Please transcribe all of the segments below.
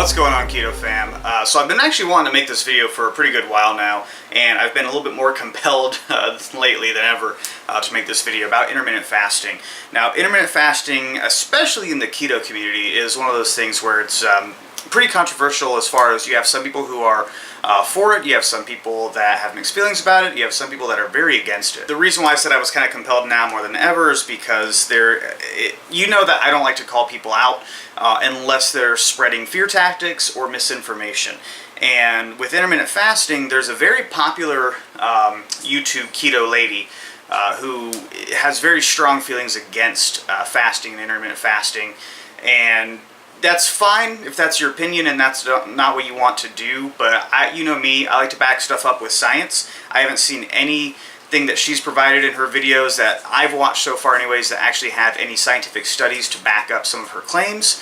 What's going on, Keto fam? So I've been actually wanting to make this video for a pretty good while now, and I've been a little bit more compelled lately than ever to make this video about intermittent fasting. Now, intermittent fasting, especially in the keto community, is one of those things where it's pretty controversial as far as you have some people who are for it, you have some people that have mixed feelings about it, you have some people that are very against it. The reason why I said I was kind of compelled now more than ever is because you know that I don't like to call people out unless they're spreading fear tactics or misinformation. And with intermittent fasting, there's a very popular YouTube keto lady who has very strong feelings against fasting and intermittent fasting, and that's fine if that's your opinion and that's not what you want to do, but you know me, I like to back stuff up with science. I haven't seen anything that she's provided in her videos that I've watched so far anyways that actually have any scientific studies to back up some of her claims.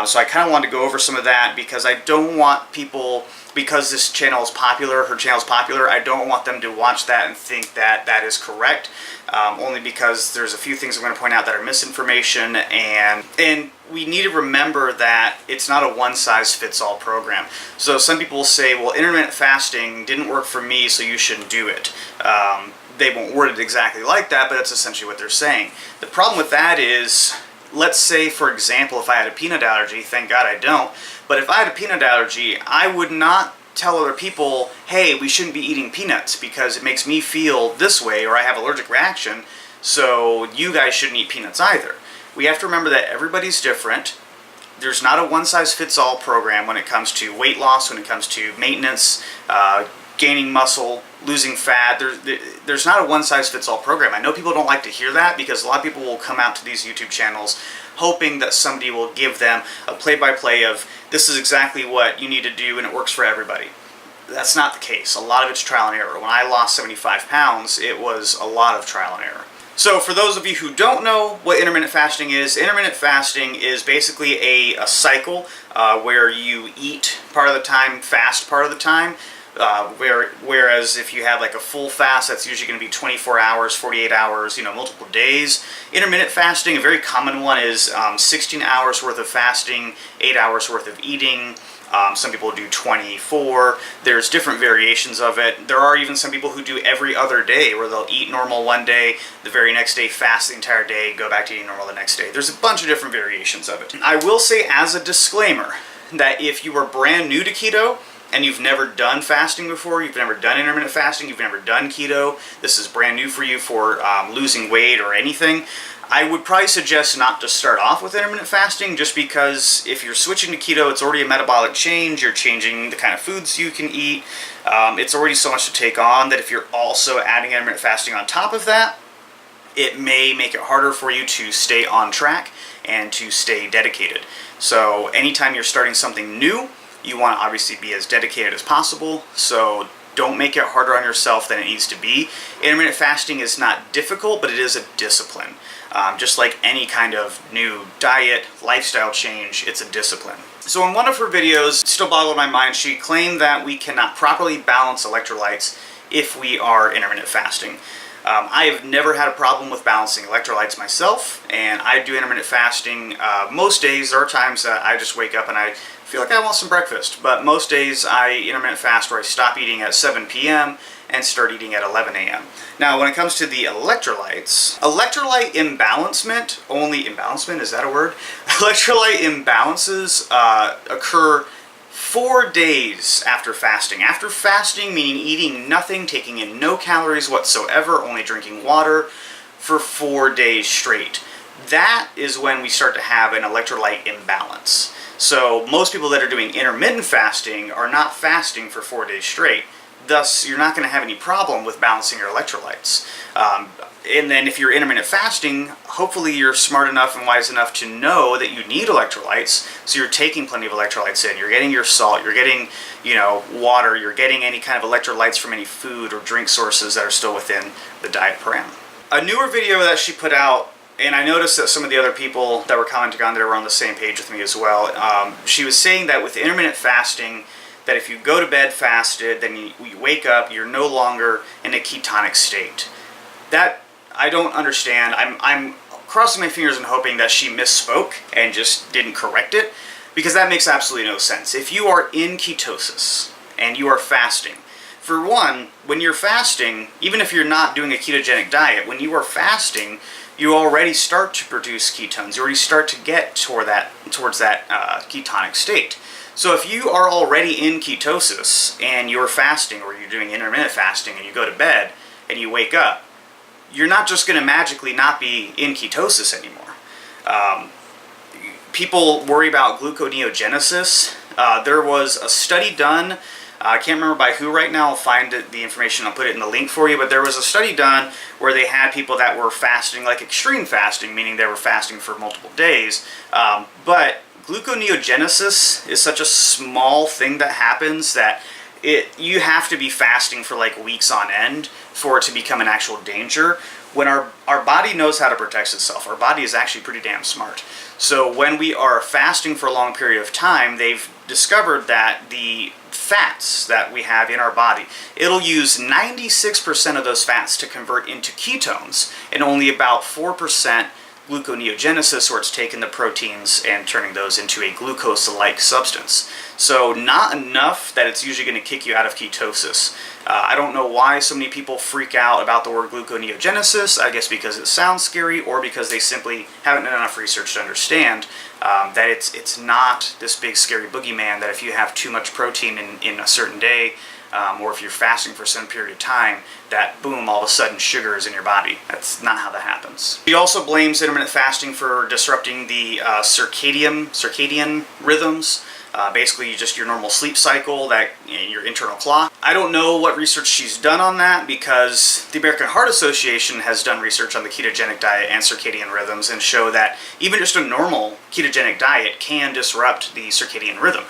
So I kind of wanted to go over some of that because I don't want people, because this channel is popular, her channel is popular, I don't want them to watch that and think that that is correct. Only because there's a few things I'm going to point out that are misinformation, and we need to remember that it's not a one-size-fits-all program. So some people will say, well, intermittent fasting didn't work for me, so you shouldn't do it. They won't word it exactly like that, but that's essentially what they're saying. The problem with that is, let's say, for example, if I had a peanut allergy, thank God I don't, but if I had a peanut allergy, I would not tell other people, hey, we shouldn't be eating peanuts because it makes me feel this way or I have an allergic reaction, so you guys shouldn't eat peanuts either. We have to remember that everybody's different. There's not a one-size-fits-all program when it comes to weight loss, when it comes to maintenance, gaining muscle, losing fat. There's not a one-size-fits-all program. I know people don't like to hear that because a lot of people will come out to these YouTube channels hoping that somebody will give them a play-by-play of this is exactly what you need to do and it works for everybody. That's not the case. A lot of it's trial and error. When I lost 75 pounds, it was a lot of trial and error. So for those of you who don't know what intermittent fasting is basically a cycle where you eat part of the time, fast part of the time. Whereas if you have like a full fast, that's usually going to be 24 hours, 48 hours, multiple days. Intermittent fasting, a very common one, is 16 hours worth of fasting, 8 hours worth of eating. Some people do 24. There's different variations of it. There are even some people who do every other day, where they'll eat normal one day, the very next day fast the entire day, go back to eating normal the next day. There's a bunch of different variations of it. I will say as a disclaimer that if you are brand new to keto, and you've never done fasting before, you've never done intermittent fasting, you've never done keto, this is brand new for you for losing weight or anything, I would probably suggest not to start off with intermittent fasting, just because if you're switching to keto, it's already a metabolic change, you're changing the kind of foods you can eat, it's already so much to take on that if you're also adding intermittent fasting on top of that, it may make it harder for you to stay on track and to stay dedicated. So anytime you're starting something new, you want to obviously be as dedicated as possible, so don't make it harder on yourself than it needs to be. Intermittent fasting is not difficult, but it is a discipline. Just like any kind of new diet, lifestyle change, it's a discipline. So in one of her videos, it still boggled my mind, she claimed that we cannot properly balance electrolytes if we are intermittent fasting. I have never had a problem with balancing electrolytes myself, and I do intermittent fasting most days. There are times that I just wake up and I feel like I want some breakfast, but most days I intermittent fast where I stop eating at 7 p.m. and start eating at 11 a.m. Now when it comes to the electrolytes, electrolyte imbalancement, is that a word? Electrolyte imbalances occur 4 days after fasting. After fasting, meaning eating nothing, taking in no calories whatsoever, only drinking water for 4 days straight. That is when we start to have an electrolyte imbalance. So most people that are doing intermittent fasting are not fasting for 4 days straight. Thus, you're not going to have any problem with balancing your electrolytes. And then if you're intermittent fasting, hopefully you're smart enough and wise enough to know that you need electrolytes, so you're taking plenty of electrolytes in. You're getting your salt, you're getting, water, you're getting any kind of electrolytes from any food or drink sources that are still within the diet param. A newer video that she put out, and I noticed that some of the other people that were commenting on there were on the same page with me as well. She was saying that with intermittent fasting, that if you go to bed fasted, then you wake up, you're no longer in a ketonic state. That I don't understand. I'm crossing my fingers and hoping that she misspoke and just didn't correct it. because that makes absolutely no sense. If you are in ketosis and you are fasting, for one, when you're fasting, even if you're not doing a ketogenic diet, when you are fasting, you already start to produce ketones. You already start to get towards that ketonic state. So if you are already in ketosis and you're fasting, or you're doing intermittent fasting and you go to bed and you wake up, you're not just going to magically not be in ketosis anymore. People worry about gluconeogenesis. There was a study done, I can't remember by who right now. I'll find the information, I'll put it in the link for you, but there was a study done where they had people that were fasting, like extreme fasting, meaning they were fasting for multiple days, but gluconeogenesis is such a small thing that happens that you have to be fasting for like weeks on end for it to become an actual danger. When our body knows how to protect itself, our body is actually pretty damn smart. So when we are fasting for a long period of time, they've discovered that the fats that we have in our body, it'll use 96% of those fats to convert into ketones, and only about 4% gluconeogenesis, where it's taking the proteins and turning those into a glucose-like substance. So not enough that it's usually going to kick you out of ketosis. I don't know why so many people freak out about the word gluconeogenesis. I guess because it sounds scary, or because they simply haven't done enough research to understand that it's not this big scary boogeyman that if you have too much protein in a certain day, or if you're fasting for some period of time, that boom, all of a sudden sugar is in your body. That's not how that happens. He also blames intermittent fasting for disrupting the circadian rhythms. Basically just your normal sleep cycle, your internal clock. I don't know what research she's done on that, because the American Heart Association has done research on the ketogenic diet and circadian rhythms and show that even just a normal ketogenic diet can disrupt the circadian rhythm.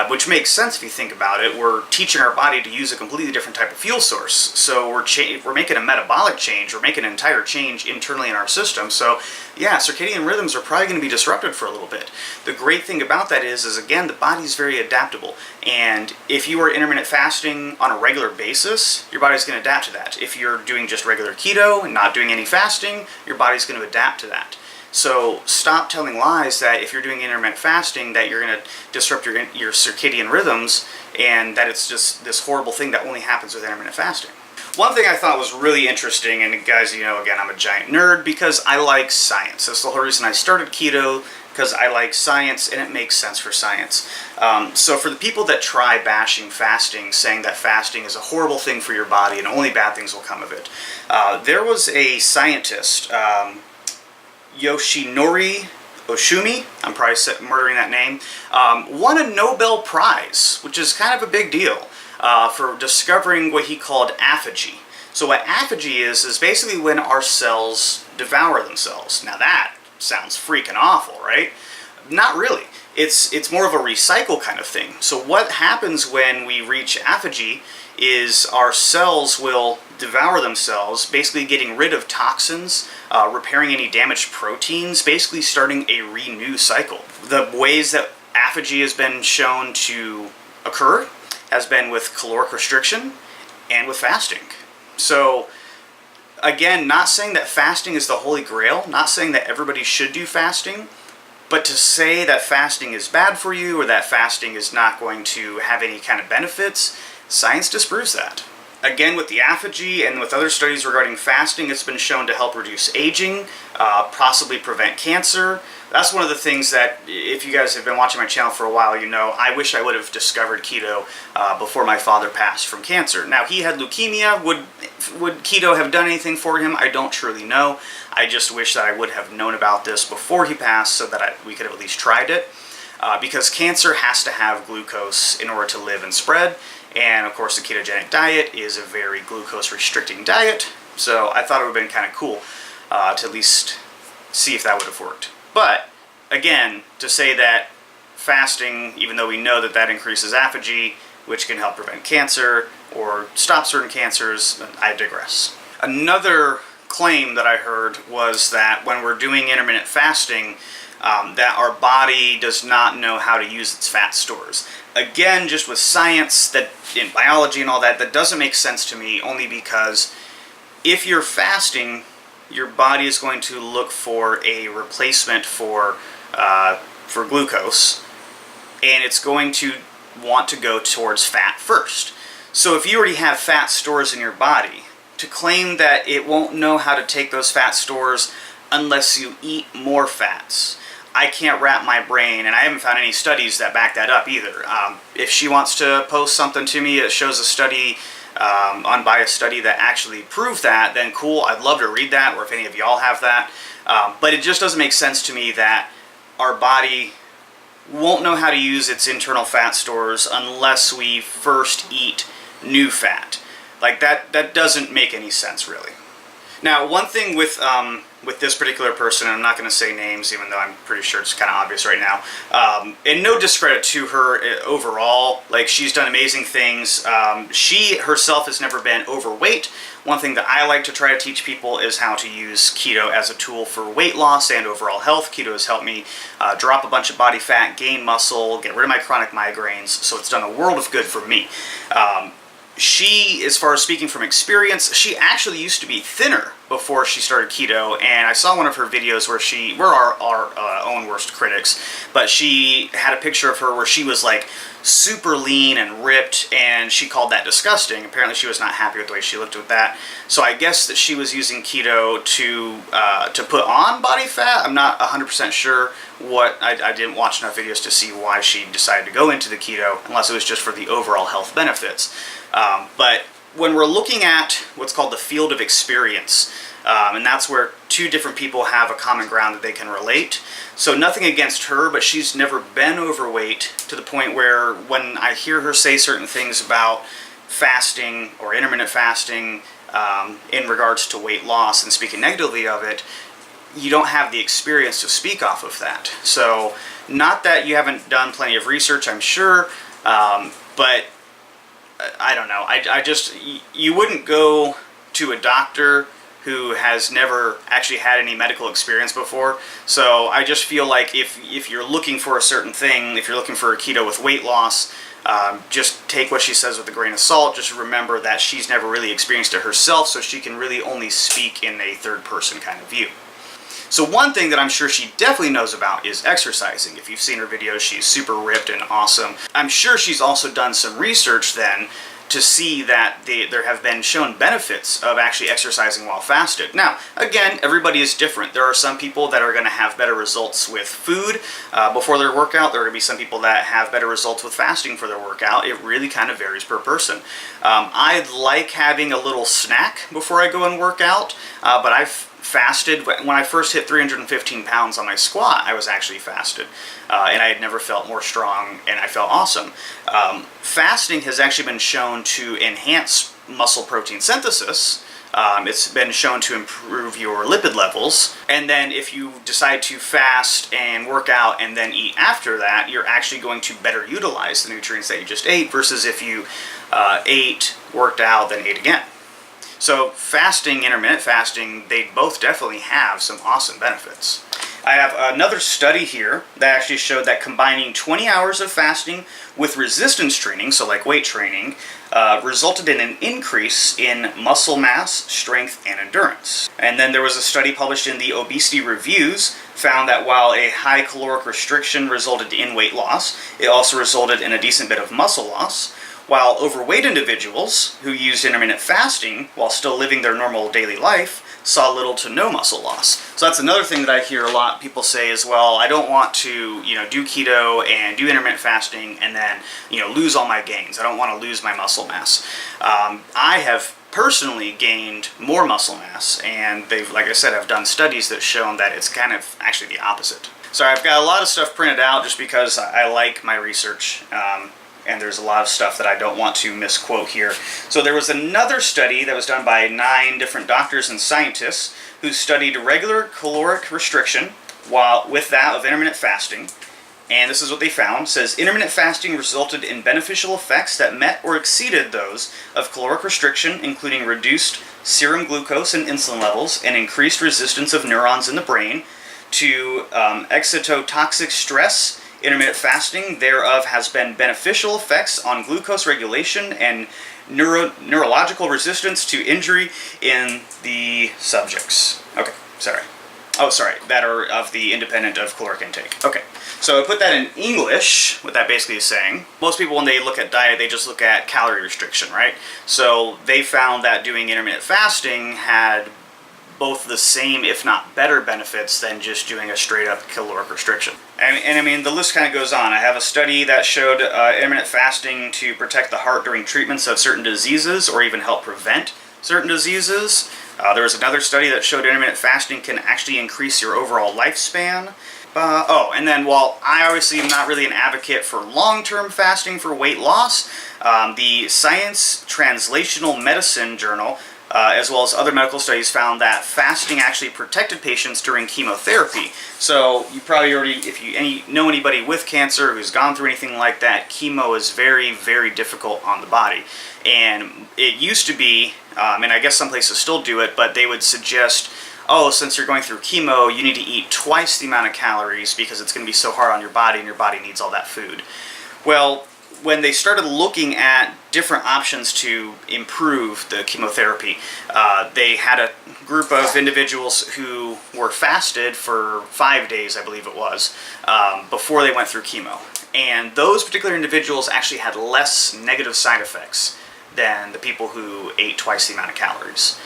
Which makes sense if you think about it. We're teaching our body to use a completely different type of fuel source. So we're making a metabolic change. We're making an entire change internally in our system. So yeah, circadian rhythms are probably going to be disrupted for a little bit. The great thing about that is again, the body's very adaptable. And if you are intermittent fasting on a regular basis, your body's going to adapt to that. If you're doing just regular keto and not doing any fasting, your body's going to adapt to that. So stop telling lies that if you're doing intermittent fasting that you're going to disrupt your circadian rhythms, and that it's just this horrible thing that only happens with intermittent fasting. One thing I thought was really interesting, and guys, you know, again, I'm a giant nerd because I like science. That's the whole reason I started keto, because I like science and it makes sense for science. So for the people that try bashing fasting, saying that fasting is a horrible thing for your body and only bad things will come of it, there was a scientist, Yoshinori Oshumi, I'm probably murdering that name, won a Nobel Prize, which is kind of a big deal, for discovering what he called aphagy. So what aphagy is basically when our cells devour themselves. Now that sounds freaking awful, right? Not really. It's more of a recycle kind of thing. So what happens when we reach aphagy is our cells will devour themselves, basically getting rid of toxins, repairing any damaged proteins, basically starting a renew cycle. The ways that aphagy has been shown to occur has been with caloric restriction and with fasting. So again, not saying that fasting is the holy grail, not saying that everybody should do fasting, but to say that fasting is bad for you or that fasting is not going to have any kind of benefits, science disproves that. Again, with the aphagy and with other studies regarding fasting, it's been shown to help reduce aging, possibly prevent cancer. That's one of the things that, if you guys have been watching my channel for a while, you know, I wish I would have discovered keto before my father passed from cancer. Now, he had leukemia. Would keto have done anything for him? I don't truly know. I just wish that I would have known about this before he passed so that we could have at least tried it. Because cancer has to have glucose in order to live and spread. And of course, the ketogenic diet is a very glucose-restricting diet. So I thought it would have been kind of cool to at least see if that would have worked. But again, to say that fasting, even though we know that that increases aphagy, which can help prevent cancer or stop certain cancers, I digress. Another claim that I heard was that when we're doing intermittent fasting, that our body does not know how to use its fat stores. Again, just with science, that in biology and all that, that doesn't make sense to me, only because if you're fasting, your body is going to look for a replacement for glucose, and it's going to want to go towards fat first. So if you already have fat stores in your body, to claim that it won't know how to take those fat stores unless you eat more fats, I can't wrap my brain, and I haven't found any studies that back that up either. If she wants to post something to me that shows a study, unbiased study that actually proved that, then cool, I'd love to read that, or if any of y'all have that. But it just doesn't make sense to me that our body won't know how to use its internal fat stores unless we first eat new fat. Like that doesn't make any sense, really. Now, one thing with this particular person, and I'm not going to say names, even though I'm pretty sure it's kind of obvious right now, and no discredit to her overall, like, she's done amazing things. She herself has never been overweight. One thing that I like to try to teach people is how to use keto as a tool for weight loss and overall health. Keto has helped me drop a bunch of body fat, gain muscle, get rid of my chronic migraines, so it's done a world of good for me. She, as far as speaking from experience, she actually used to be thinner before she started keto, and I saw one of her videos where we're our own worst critics, but she had a picture of her where she was like super lean and ripped, and she called that disgusting. Apparently she was not happy with the way she looked with that. So I guess that she was using keto to put on body fat. I'm not 100% sure what, I didn't watch enough videos to see why she decided to go into the keto, unless it was just for the overall health benefits. But when we're looking at what's called the field of experience, and that's where two different people have a common ground that they can relate. So nothing against her, but she's never been overweight to the point where when I hear her say certain things about fasting or intermittent fasting in regards to weight loss and speaking negatively of it, you don't have the experience to speak off of that. So not that you haven't done plenty of research, I'm sure, but I don't know. I just, you wouldn't go to a doctor who has never actually had any medical experience before. So I just feel like if you're looking for a certain thing, if you're looking for a keto with weight loss, just take what she says with a grain of salt. Just remember that she's never really experienced it herself, so she can really only speak in a third person kind of view. So one thing that I'm sure she definitely knows about is exercising. If you've seen her videos, she's super ripped and awesome. I'm sure she's also done some research then to see that there have been shown benefits of actually exercising while fasted. Now, again, everybody is different. There are some people that are going to have better results with food before their workout. There are going to be some people that have better results with fasting for their workout. It really kind of varies per person. I like having a little snack before I go and work out, but I've fasted. When I first hit 315 pounds on my squat, I was actually fasted, and I had never felt more strong, and I felt awesome. Fasting has actually been shown to enhance muscle protein synthesis. It's been shown to improve your lipid levels, and then if you decide to fast and work out and then eat after that, you're actually going to better utilize the nutrients that you just ate versus if you ate, worked out, then ate again. So fasting, intermittent fasting, they both definitely have some awesome benefits. I have another study here that actually showed that combining 20 hours of fasting with resistance training, so like weight training, resulted in an increase in muscle mass, strength, and endurance. And then there was a study published in the Obesity Reviews, found that while a high caloric restriction resulted in weight loss, it also resulted in a decent bit of muscle loss, while overweight individuals who used intermittent fasting while still living their normal daily life saw little to no muscle loss. So that's another thing that I hear a lot people say as well. I don't want to, do keto and do intermittent fasting and then, lose all my gains. I don't want to lose my muscle mass. I have personally gained more muscle mass, and they've, like I said, I've done studies that shown that it's kind of actually the opposite. So I've got a lot of stuff printed out just because I like my research. And there's a lot of stuff that I don't want to misquote here. So there was another study that was done by 9 different doctors and scientists who studied regular caloric restriction with that of intermittent fasting. And this is what they found. It says, intermittent fasting resulted in beneficial effects that met or exceeded those of caloric restriction, including reduced serum glucose and insulin levels and increased resistance of neurons in the brain to excitotoxic stress. Intermittent fasting thereof has been beneficial effects on glucose regulation and neurological resistance to injury in the subjects. Okay, sorry. Oh, sorry, that are of the independent of caloric intake. Okay, so I put that in English, what that basically is saying. Most people, when they look at diet, they just look at calorie restriction, right? So they found that doing intermittent fasting had both the same, if not better, benefits than just doing a straight up caloric restriction. And I mean, the list kind of goes on. I have a study that showed intermittent fasting to protect the heart during treatments of certain diseases or even help prevent certain diseases. There was another study that showed intermittent fasting can actually increase your overall lifespan. And then while I obviously am not really an advocate for long-term fasting for weight loss, the Science Translational Medicine Journal, as well as other medical studies, found that fasting actually protected patients during chemotherapy. So you probably already, if you know anybody with cancer who's gone through anything like that, chemo is very, very difficult on the body. And it used to be, and I guess some places still do it, but they would suggest, oh, since you're going through chemo, you need to eat twice the amount of calories because it's going to be so hard on your body and your body needs all that food. Well, when they started looking at different options to improve the chemotherapy, they had a group of individuals who were fasted for 5 days, I believe it was, before they went through chemo. And those particular individuals actually had less negative side effects than the people who ate twice the amount of calories.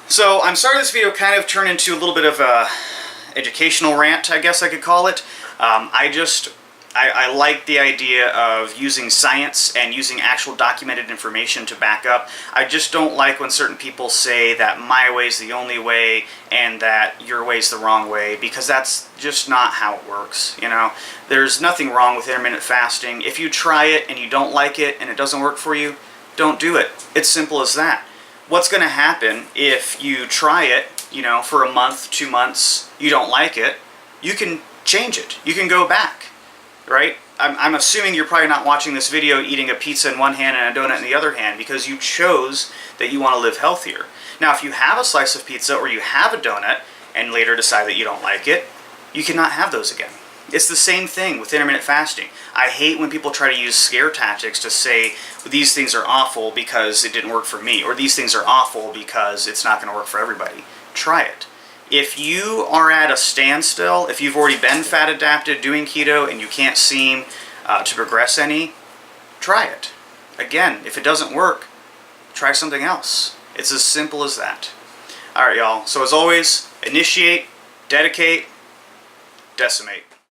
So I'm sorry this video kind of turned into a little bit of a educational rant, I guess I could call it. I like the idea of using science and using actual documented information to back up. I just don't like when certain people say that my way is the only way and that your way is the wrong way, because that's just not how it works, you know. There's nothing wrong with intermittent fasting. If you try it and you don't like it and it doesn't work for you, don't do it. It's simple as that. What's going to happen if you try it, you know, for a month, 2 months, you don't like it, you can change it. You can go back. Right? I'm assuming you're probably not watching this video eating a pizza in one hand and a donut in the other hand because you chose that you want to live healthier. Now, if you have a slice of pizza or you have a donut and later decide that you don't like it, you cannot have those again. It's the same thing with intermittent fasting. I hate when people try to use scare tactics to say these things are awful because it didn't work for me, or these things are awful because it's not going to work for everybody. Try it. If you are at a standstill, if you've already been fat adapted doing keto and you can't seem to progress any, try it. Again, if it doesn't work, try something else. It's as simple as that. Alright, y'all. So as always, initiate, dedicate, decimate.